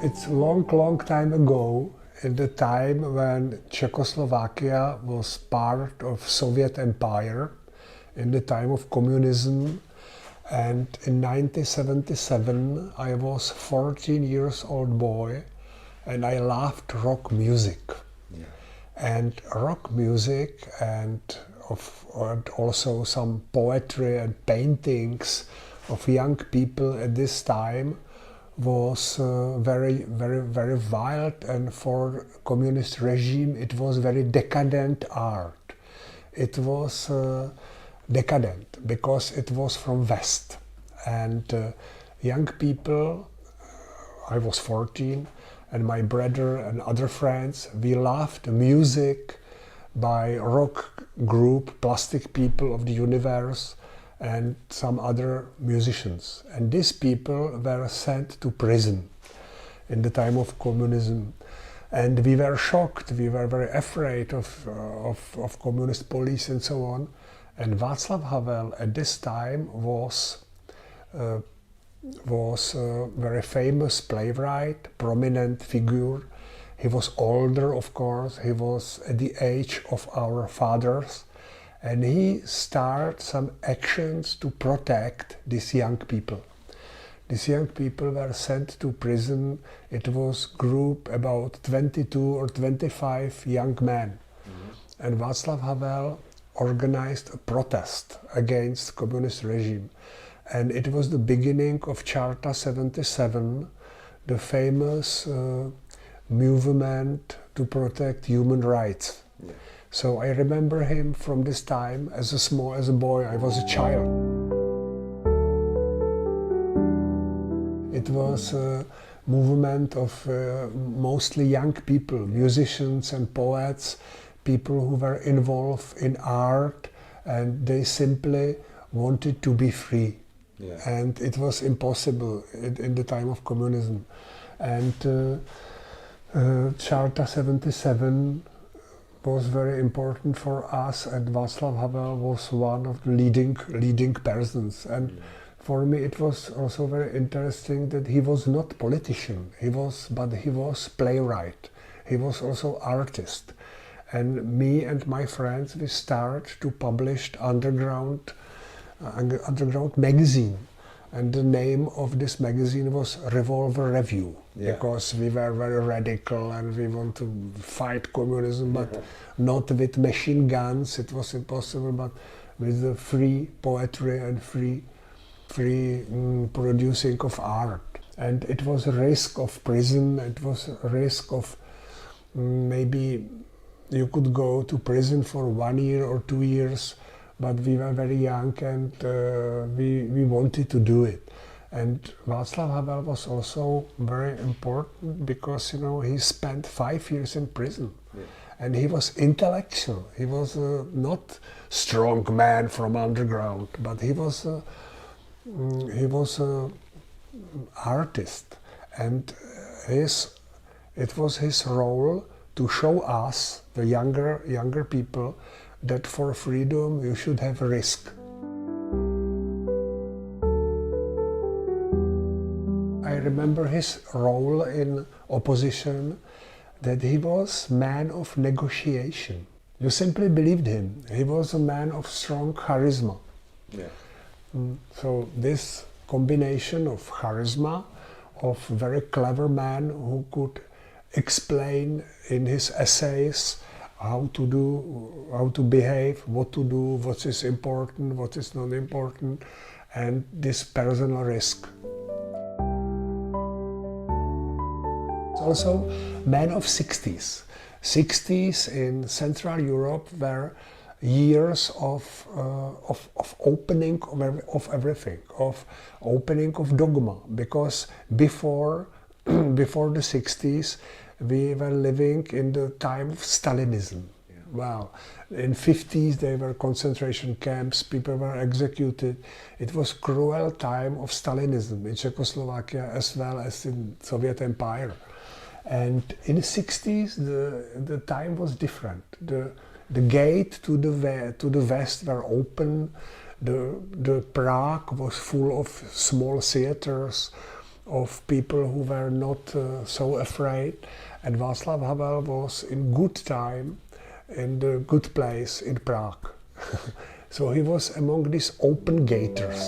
It's a long time ago, in the time when Czechoslovakia was part of Soviet Empire, in the time of communism. And in 1977, I was 14 years old boy, and I loved rock music. Yeah. And rock music and also some poetry and paintings of young people at this time was very wild, and for communist regime it was very decadent art. It was decadent because it was from West, and young people, I was 14, and my brother and other friends, we loved music by rock group Plastic People of the Universe and some other musicians. And these people were sent to prison in the time of communism. And we were shocked, we were very afraid of communist police and so on. And Václav Havel at this time was a very famous playwright, prominent figure. He was older, of course, he was at the age of our fathers. And he started some actions to protect these young people. These young people were sent to prison. It was a group about 22 or 25 young men. Mm-hmm. And Václav Havel organized a protest against communist regime. And it was the beginning of Charta 77, the famous movement to protect human rights. Yeah. So I remember him from this time as a boy. I was a child. It was a movement of mostly young people, musicians and poets, people who were involved in art, and they simply wanted to be free. Yeah. And it was impossible in the time of communism. And Charta 77 was very important for us, and Václav Havel was one of the leading persons. And for me it was also very interesting that he was not politician, but he was playwright. He was also artist. And me and my friends, we started to publish underground magazine. And the name of this magazine was Revolver Review, because we were very radical and we want to fight communism, but not with machine guns. It was impossible, but with the free poetry and free producing of art. And it was a risk of prison. It was a risk of maybe you could go to prison for 1 year or 2 years. But we were very young, and we wanted to do it. And Václav Havel was also very important because, you know, he spent 5 years in prison. Yeah. And he was intellectual. He was not strong man from underground, but he was a artist. And it was his role to show us, the younger people, that for freedom you should have a risk. I remember his role in opposition, that he was man of negotiation. You simply believed him. He was a man of strong charisma. Yeah. So this combination of charisma, of very clever man who could explain in his essays how to behave, what to do, what is important, what is not important, and this personal risk. Also, man of 60s. 60s in Central Europe were years of opening of everything, of opening of dogma, because before the 60s, we were living in the time of Stalinism. Yeah. Wow. In 50s there were concentration camps, people were executed. It was cruel time of Stalinism in Czechoslovakia as well as in Soviet Empire. And in the 60s the time was different. The gate to the west were open. The Prague was full of small theaters. of people who were not so afraid. And Václav Havel was in good time, in the good place in Prague. So he was among these open gators.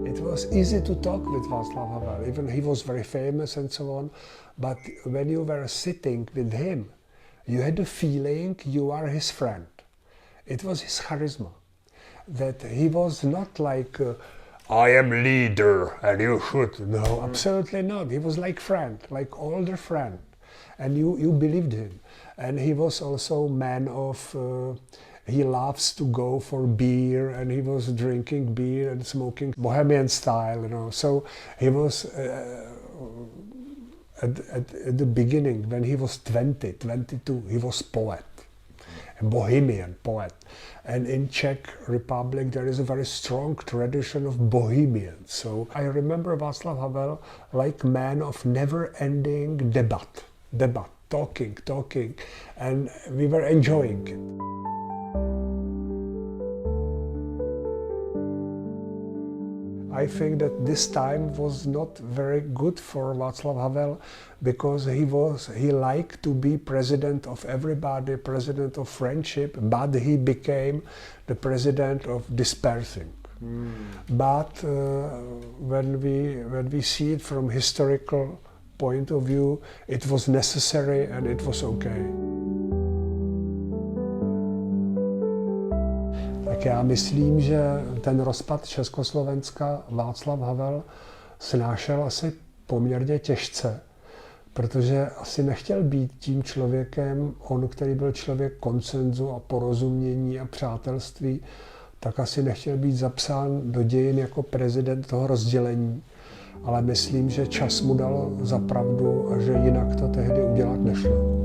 It was easy to talk with Václav Havel, even he was very famous and so on, but when you were sitting with him, you had the feeling you are his friend. It was his charisma, that he was not like, I am leader and you should. No, absolutely not. He was like friend, like older friend. And you believed him. And he was also man of, he loves to go for beer, and he was drinking beer and smoking Bohemian style, you know. So he was, at the beginning, when he was 20, 22, he was poet. A Bohemian poet. And in Czech Republic there is a very strong tradition of Bohemians. So I remember Václav Havel like man of never-ending debate, talking, and we were enjoying it. I think that this time was not very good for Václav Havel because he liked to be president of everybody, president of friendship, but he became the president of dispersing. But when we see it from historical point of view, it was necessary and it was okay. Tak já myslím, že ten rozpad Československa Václav Havel snášel asi poměrně těžce, protože asi nechtěl být tím člověkem, on, který byl člověk konsenzu a porozumění a přátelství, tak asi nechtěl být zapsán do dějin jako prezident toho rozdělení. Ale myslím, že čas mu dal za pravdu a že jinak to tehdy udělat nešlo.